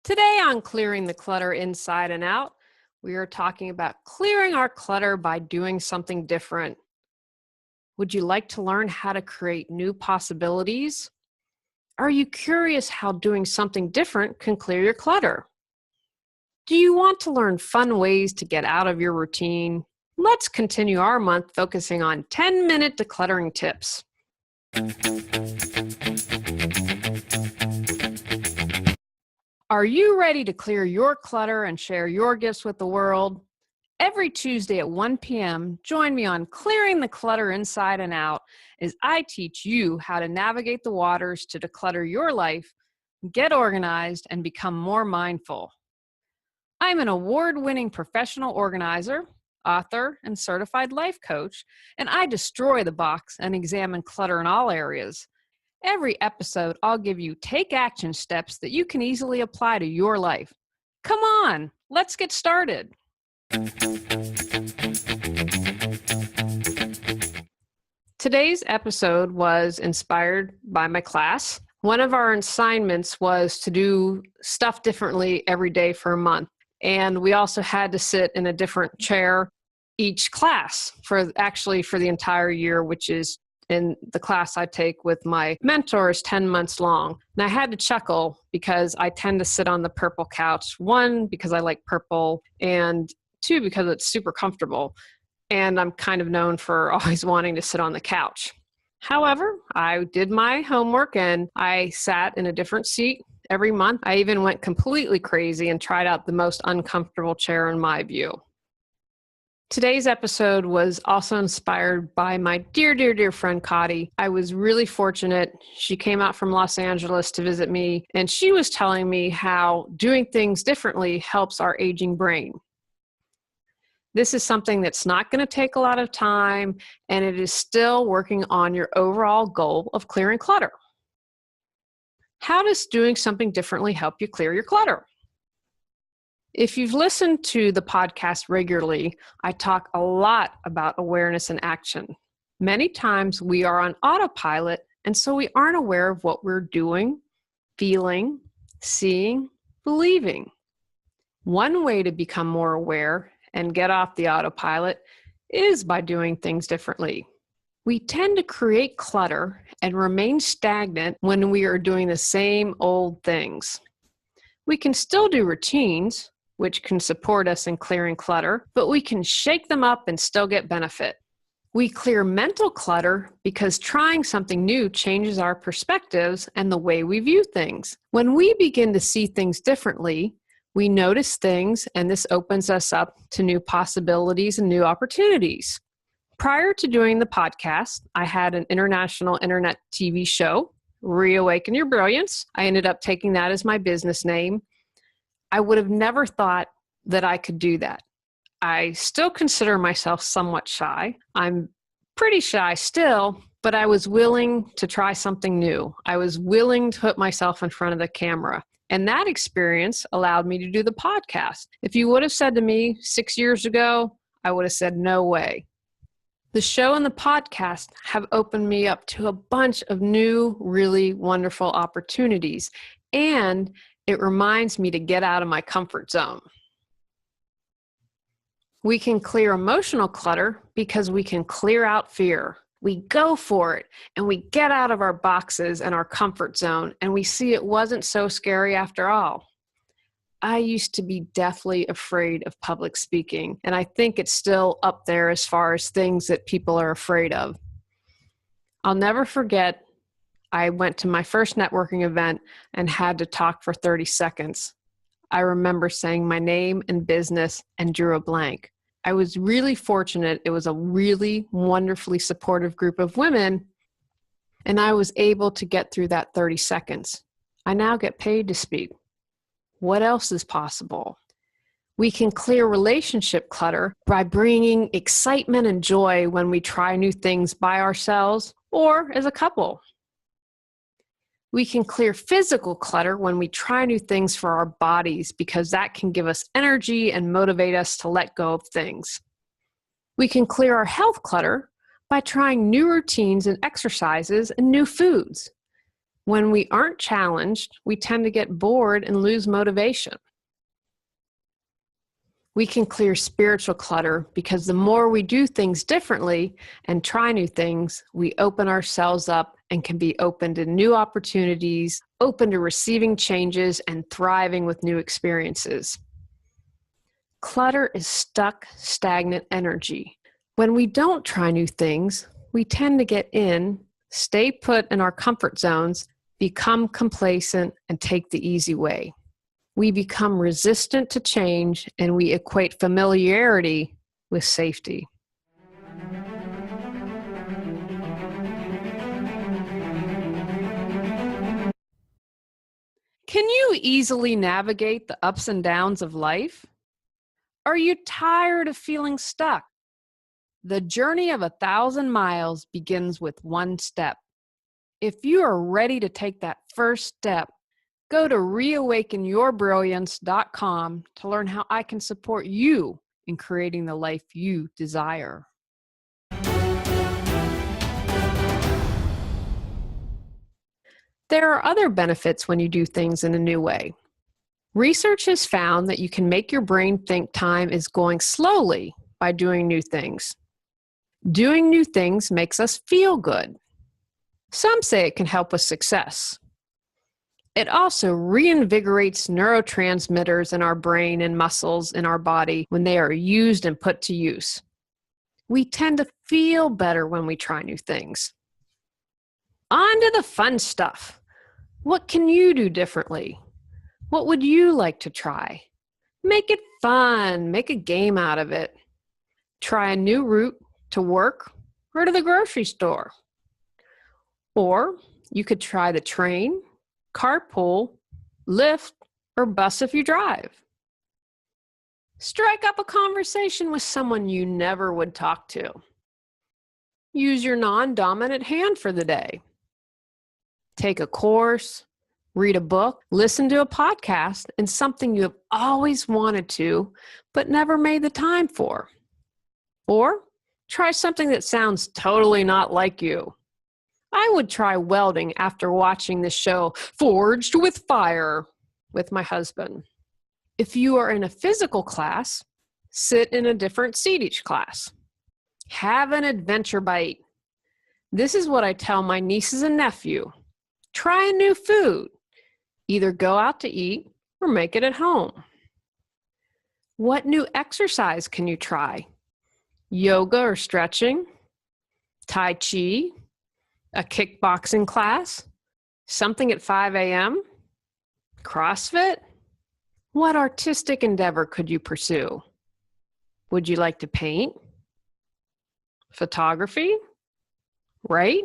Today on Clearing the Clutter Inside and Out, we are talking about clearing our clutter by doing something different. Would you like to learn how to create new possibilities? Are you curious how doing something different can clear your clutter? Do you want to learn fun ways to get out of your routine? Let's continue our month focusing on 10-minute decluttering tips. Are you ready to clear your clutter and share your gifts with the world? Every Tuesday at 1 p.m., join me on Clearing the Clutter Inside and Out as I teach you how to navigate the waters to declutter your life, get organized, and become more mindful. I'm an award-winning professional organizer, author, and certified life coach, and I destroy the box and examine clutter in all areas. Every episode, I'll give you take-action steps that you can easily apply to your life. Come on, let's get started. Today's episode was inspired by my class. One of our assignments was to do stuff differently every day for a month. And we also had to sit in a different chair each class for the entire year, which is in the class I take with my mentor is 10 months long. And I had to chuckle because I tend to sit on the purple couch. One, because I like purple, and two, because it's super comfortable. And I'm kind of known for always wanting to sit on the couch. However, I did my homework and I sat in a different seat every month. I even went completely crazy and tried out the most uncomfortable chair in my view. Today's episode was also inspired by my dear, dear, dear friend, Cotty. I was really fortunate. She came out from Los Angeles to visit me, and she was telling me how doing things differently helps our aging brain. This is something that's not going to take a lot of time, and it is still working on your overall goal of clearing clutter. How does doing something differently help you clear your clutter? If you've listened to the podcast regularly, I talk a lot about awareness and action. Many times we are on autopilot, and so we aren't aware of what we're doing, feeling, seeing, believing. One way to become more aware and get off the autopilot is by doing things differently. We tend to create clutter and remain stagnant when we are doing the same old things. We can still do routines, which can support us in clearing clutter, but we can shake them up and still get benefit. We clear mental clutter because trying something new changes our perspectives and the way we view things. When we begin to see things differently, we notice things, and this opens us up to new possibilities and new opportunities. Prior to doing the podcast, I had an international internet TV show, Reawaken Your Brilliance. I ended up taking that as my business name. I would have never thought that I could do that. I still consider myself somewhat shy. I'm pretty shy still, but I was willing to try something new. I was willing to put myself in front of the camera. And that experience allowed me to do the podcast. If you would have said to me 6 years ago, I would have said, no way. The show and the podcast have opened me up to a bunch of new, really wonderful opportunities. And it reminds me to get out of my comfort zone. We can clear emotional clutter because we can clear out fear. We go for it and we get out of our boxes and our comfort zone and we see it wasn't so scary after all. I used to be deathly afraid of public speaking, and I think it's still up there as far as things that people are afraid of. I'll never forget, I went to my first networking event and had to talk for 30 seconds. I remember saying my name and business and drew a blank. I was really fortunate. It was a really wonderfully supportive group of women, and I was able to get through that 30 seconds. I now get paid to speak. What else is possible? We can clear relationship clutter by bringing excitement and joy when we try new things by ourselves or as a couple. We can clear physical clutter when we try new things for our bodies because that can give us energy and motivate us to let go of things. We can clear our health clutter by trying new routines and exercises and new foods. When we aren't challenged, we tend to get bored and lose motivation. We can clear spiritual clutter because the more we do things differently and try new things, we open ourselves up and can be open to new opportunities, open to receiving changes, and thriving with new experiences. Clutter is stuck, stagnant energy. When we don't try new things, we tend to get in, stay put in our comfort zones, become complacent, and take the easy way. We become resistant to change, and we equate familiarity with safety. Can you easily navigate the ups and downs of life? Are you tired of feeling stuck? The journey of 1,000 miles begins with one step. If you are ready to take that first step, go to reawakenyourbrilliance.com to learn how I can support you in creating the life you desire. There are other benefits when you do things in a new way. Research has found that you can make your brain think time is going slowly by doing new things. Doing new things makes us feel good. Some say it can help with success. It also reinvigorates neurotransmitters in our brain and muscles in our body when they are used and put to use. We tend to feel better when we try new things. On to the fun stuff. What can you do differently? What would you like to try? Make it fun. Make a game out of it. Try a new route to work or to the grocery store. Or you could try the train, carpool, Lyft, or bus if you drive. Strike up a conversation with someone you never would talk to. Use your non-dominant hand for the day. Take a course, read a book, listen to a podcast, and something you have always wanted to, but never made the time for. Or try something that sounds totally not like you. I would try welding after watching the show Forged with Fire with my husband. If you are in a physical class, sit in a different seat each class. Have an adventure bite. This is what I tell my nieces and nephew. Try a new food. Either go out to eat or make it at home. What new exercise can you try? Yoga or stretching? Tai Chi? A kickboxing class? Something at 5 a.m.? CrossFit? What artistic endeavor could you pursue? Would you like to paint? Photography? Write?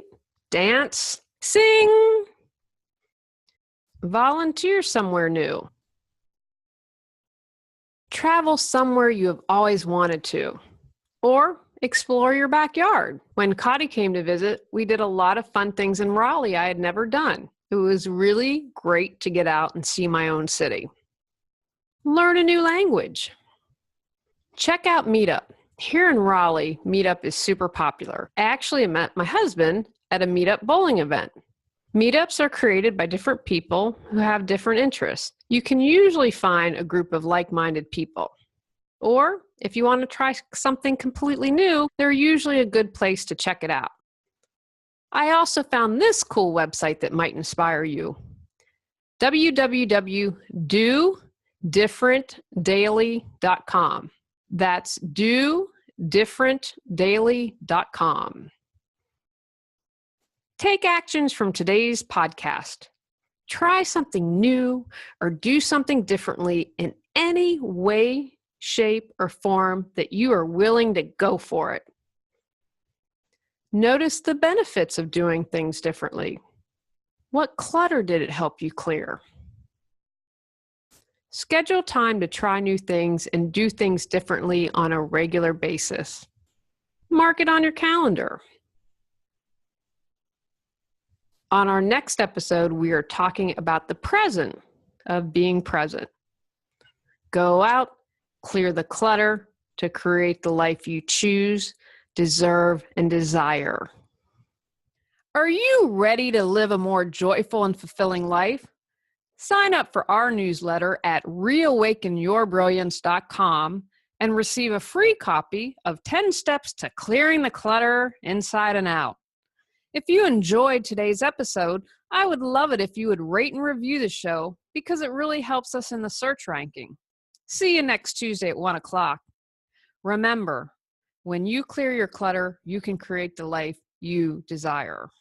Dance? Sing? Volunteer somewhere new. Travel somewhere you have always wanted to. Or explore your backyard. When Cotty came to visit, we did a lot of fun things in Raleigh I had never done. It was really great to get out and see my own city. Learn a new language. Check out Meetup. Here in Raleigh, Meetup is super popular. I actually met my husband at a Meetup bowling event. Meetups are created by different people who have different interests. You can usually find a group of like-minded people. Or if you want to try something completely new, they're usually a good place to check it out. I also found this cool website that might inspire you. www.dodifferentdaily.com. That's dodifferentdaily.com. Take actions from today's podcast. Try something new or do something differently in any way, shape, or form that you are willing to go for it. Notice the benefits of doing things differently. What clutter did it help you clear? Schedule time to try new things and do things differently on a regular basis. Mark it on your calendar. On our next episode, we are talking about the present of being present. Go out, clear the clutter to create the life you choose, deserve, and desire. Are you ready to live a more joyful and fulfilling life? Sign up for our newsletter at reawakenyourbrilliance.com and receive a free copy of 10 Steps to Clearing the Clutter Inside and Out. If you enjoyed today's episode, I would love it if you would rate and review the show because it really helps us in the search ranking. See you next Tuesday at 1 o'clock. Remember, when you clear your clutter, you can create the life you desire.